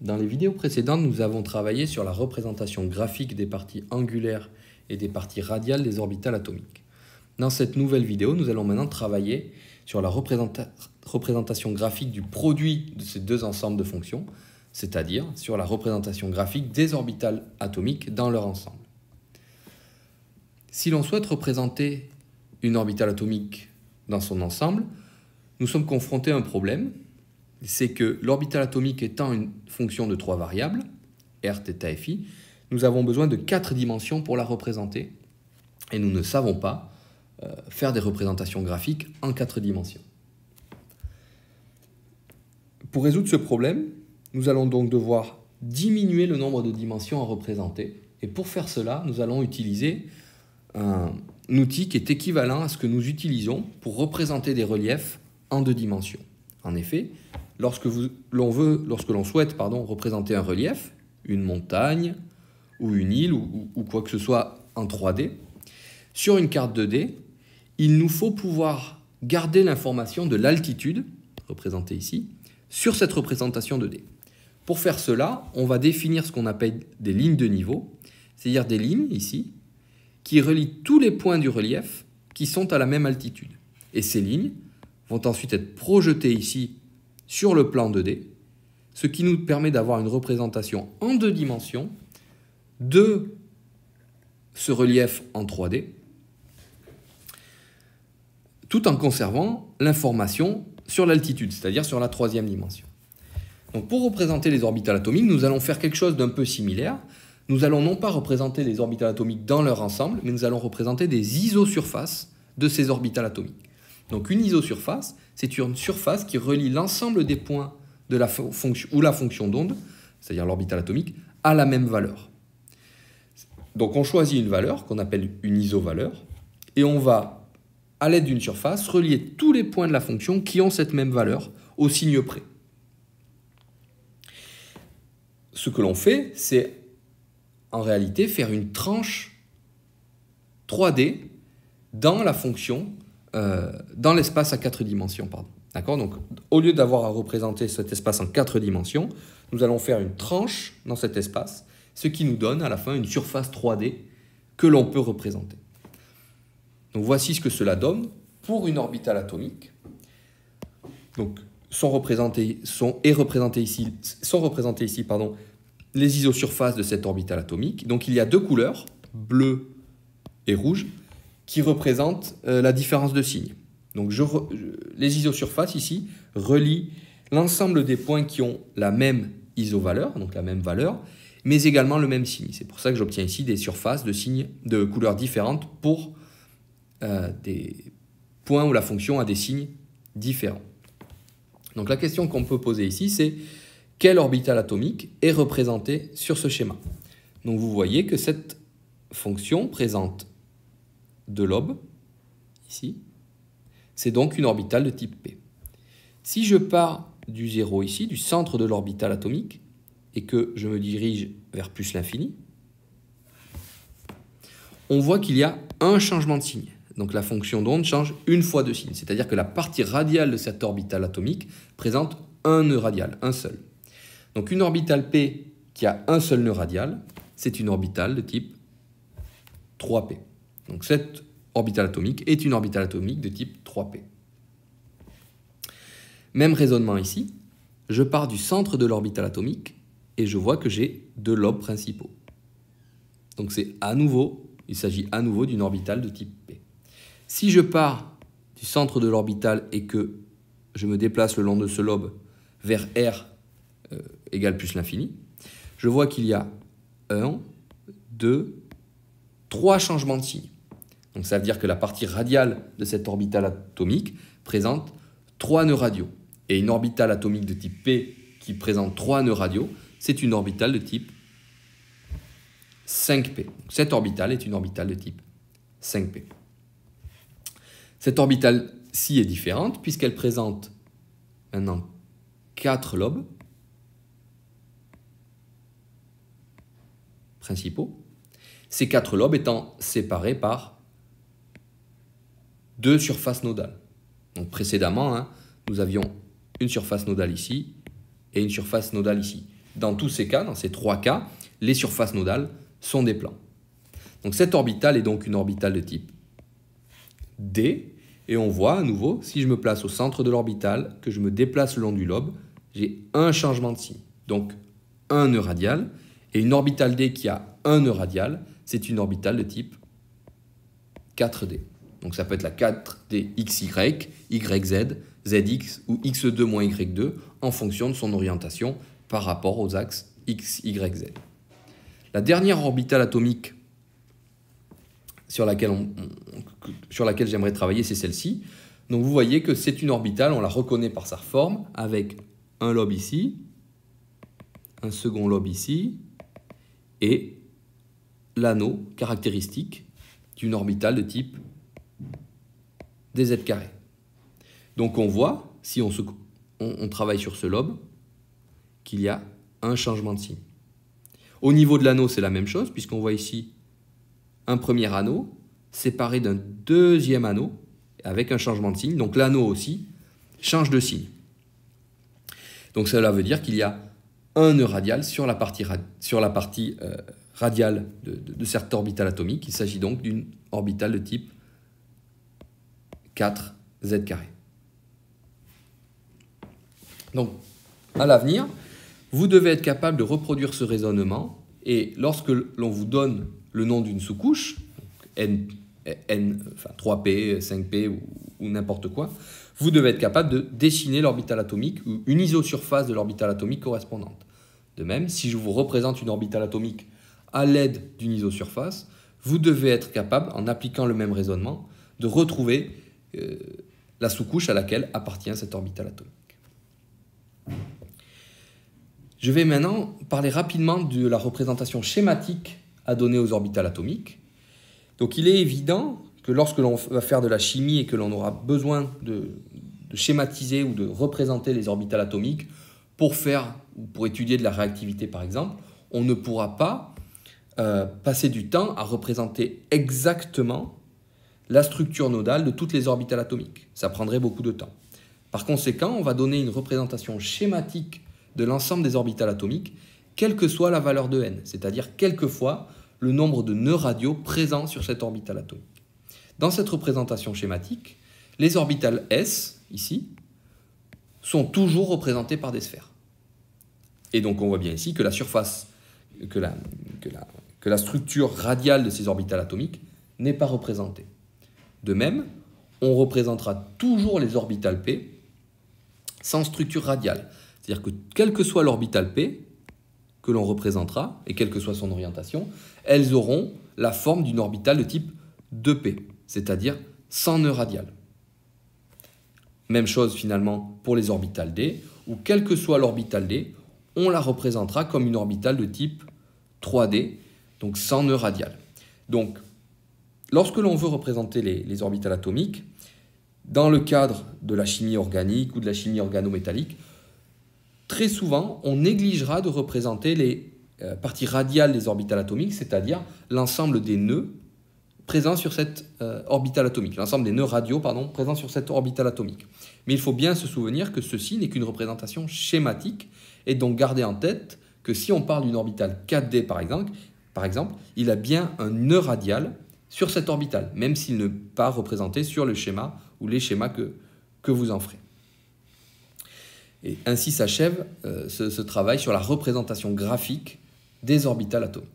Dans les vidéos précédentes, nous avons travaillé sur la représentation graphique des parties angulaires et des parties radiales des orbitales atomiques. Dans cette nouvelle vidéo, nous allons maintenant travailler sur la représentation graphique du produit de ces deux ensembles de fonctions, c'est-à-dire sur la représentation graphique des orbitales atomiques dans leur ensemble. Si l'on souhaite représenter une orbitale atomique dans son ensemble, nous sommes confrontés à un problème, c'est que l'orbitale atomique étant une fonction de 3 variables, r, θ et φ, nous avons besoin de 4 dimensions pour la représenter, et nous ne savons pas faire des représentations graphiques en 4 dimensions. Pour résoudre ce problème, nous allons donc devoir diminuer le nombre de dimensions à représenter, et pour faire cela, nous allons utiliser un outil qui est équivalent à ce que nous utilisons pour représenter des reliefs en 2 dimensions. En effet, lorsque l'on souhaite représenter un relief, une montagne ou une île ou quoi que ce soit en 3D, sur une carte 2D, il nous faut pouvoir garder l'information de l'altitude, représentée ici, sur cette représentation 2D. Pour faire cela, on va définir ce qu'on appelle des lignes de niveau, c'est-à-dire des lignes ici, qui relient tous les points du relief qui sont à la même altitude. Et ces lignes vont ensuite être projetées ici sur le plan 2D, ce qui nous permet d'avoir une représentation en 2 dimensions de ce relief en 3D, tout en conservant l'information sur l'altitude, c'est-à-dire sur la 3e dimension. Donc pour représenter les orbitales atomiques, nous allons faire quelque chose d'un peu similaire. Nous allons non pas représenter les orbitales atomiques dans leur ensemble, mais nous allons représenter des isosurfaces de ces orbitales atomiques. Donc une isosurface, c'est une surface qui relie l'ensemble des points de la fonction d'onde, c'est-à-dire l'orbitale atomique, à la même valeur. Donc on choisit une valeur qu'on appelle une isovaleur, et on va, à l'aide d'une surface, relier tous les points de la fonction qui ont cette même valeur au signe près. Ce que l'on fait, c'est en réalité faire une tranche 3D dans la fonction, dans l'espace à 4 dimensions. D'accord ? Donc, au lieu d'avoir à représenter cet espace en 4 dimensions, nous allons faire une tranche dans cet espace, ce qui nous donne à la fin une surface 3D que l'on peut représenter. Donc, voici ce que cela donne pour une orbitale atomique. Donc, sont représentées ici les isosurfaces de cette orbitale atomique. Donc il y a 2 couleurs, bleu et rouge, qui représentent la différence de signe. Donc les isosurfaces ici relient l'ensemble des points qui ont la même isovaleur, donc la même valeur, mais également le même signe. C'est pour ça que j'obtiens ici des surfaces de signes de couleurs différentes pour des points où la fonction a des signes différents. Donc la question qu'on peut poser ici, c'est quelle orbitale atomique est représentée sur ce schéma? Donc vous voyez que cette fonction présente 2 lobes, ici. C'est donc une orbitale de type P. Si je pars du 0 ici, du centre de l'orbitale atomique, et que je me dirige vers plus l'infini, on voit qu'il y a un changement de signe. Donc la fonction d'onde change une fois de signe, c'est-à-dire que la partie radiale de cette orbitale atomique présente un nœud radial, un seul. Donc une orbitale P qui a un seul nœud radial, c'est une orbitale de type 3P. Donc cette orbitale atomique est une orbitale atomique de type 3P. Même raisonnement ici, je pars du centre de l'orbitale atomique et je vois que j'ai 2 lobes principaux. Donc il s'agit à nouveau d'une orbitale de type P. Si je pars du centre de l'orbitale et que je me déplace le long de ce lobe vers R égale plus l'infini, je vois qu'il y a 1, 2, 3 changements de signe. Donc ça veut dire que la partie radiale de cette orbitale atomique présente 3 nœuds radiaux. Et une orbitale atomique de type P qui présente 3 nœuds radiaux, c'est une orbitale de type 5P. Donc cette orbitale est une orbitale de type 5P. Cette orbitale-ci est différente puisqu'elle présente maintenant 4 lobes principaux, ces 4 lobes étant séparés par 2 surfaces nodales. Donc précédemment, nous avions une surface nodale ici et une surface nodale ici. dans tous ces cas, dans ces 3 cas, les surfaces nodales sont des plans. Donc cette orbitale est donc une orbitale de type D. Et on voit à nouveau, si je me place au centre de l'orbitale, que je me déplace le long du lobe, j'ai un changement de signe. Donc un nœud radial. Et une orbitale D qui a un nœud radial, c'est une orbitale de type 4D. Donc ça peut être la 4D XY, YZ, ZX ou X2 moins Y2 en fonction de son orientation par rapport aux axes X, Y, Z. La dernière orbitale atomique sur laquelle j'aimerais travailler, c'est celle-ci. Donc vous voyez que c'est une orbitale, on la reconnaît par sa forme, avec un lobe ici, un second lobe ici, et l'anneau caractéristique d'une orbitale de type dz carré. Donc on voit, si on travaille sur ce lobe, qu'il y a un changement de signe. Au niveau de l'anneau, c'est la même chose, puisqu'on voit ici un premier anneau séparé d'un deuxième anneau avec un changement de signe. Donc l'anneau aussi change de signe. Donc cela veut dire qu'il y a un nœud radial sur la partie radiale de cette orbitale atomique. Il s'agit donc d'une orbitale de type 4z carré. Donc, à l'avenir, vous devez être capable de reproduire ce raisonnement et lorsque l'on vous donne le nom d'une sous-couche, enfin 3P, 5P ou n'importe quoi, vous devez être capable de dessiner l'orbitale atomique ou une isosurface de l'orbitale atomique correspondante. De même, si je vous représente une orbitale atomique à l'aide d'une isosurface, vous devez être capable, en appliquant le même raisonnement, de retrouver la sous-couche à laquelle appartient cette orbitale atomique. Je vais maintenant parler rapidement de la représentation schématique à donner aux orbitales atomiques. Donc il est évident que lorsque l'on va faire de la chimie et que l'on aura besoin de schématiser ou de représenter les orbitales atomiques pour étudier de la réactivité par exemple, on ne pourra pas passer du temps à représenter exactement la structure nodale de toutes les orbitales atomiques. Ça prendrait beaucoup de temps. Par conséquent, on va donner une représentation schématique de l'ensemble des orbitales atomiques, quelle que soit la valeur de n, c'est-à-dire quelquefois le nombre de nœuds radiaux présents sur cette orbitale atomique. Dans cette représentation schématique, les orbitales S, ici, sont toujours représentées par des sphères. Et donc on voit bien ici que la surface, que la structure radiale de ces orbitales atomiques n'est pas représentée. De même, on représentera toujours les orbitales P sans structure radiale. C'est-à-dire que quelle que soit l'orbitale P que l'on représentera, et quelle que soit son orientation, elles auront la forme d'une orbitale de type 2P, c'est-à-dire sans nœud radial. Même chose finalement pour les orbitales D, où quelle que soit l'orbitale D, on la représentera comme une orbitale de type 3D, donc sans nœud radial. Donc, lorsque l'on veut représenter les orbitales atomiques, dans le cadre de la chimie organique ou de la chimie organométallique, très souvent, on négligera de représenter les parties radiales des orbitales atomiques, c'est-à-dire l'ensemble des nœuds présents sur cette orbitale atomique, l'ensemble des nœuds radiaux présents sur cette orbitale atomique. Mais il faut bien se souvenir que ceci n'est qu'une représentation schématique, et donc garder en tête que si on parle d'une orbitale 4D par exemple, il a bien un nœud radial sur cette orbitale, même s'il n'est pas représenté sur le schéma ou les schémas que vous en ferez. Et ainsi s'achève ce travail sur la représentation graphique des orbitales atomiques.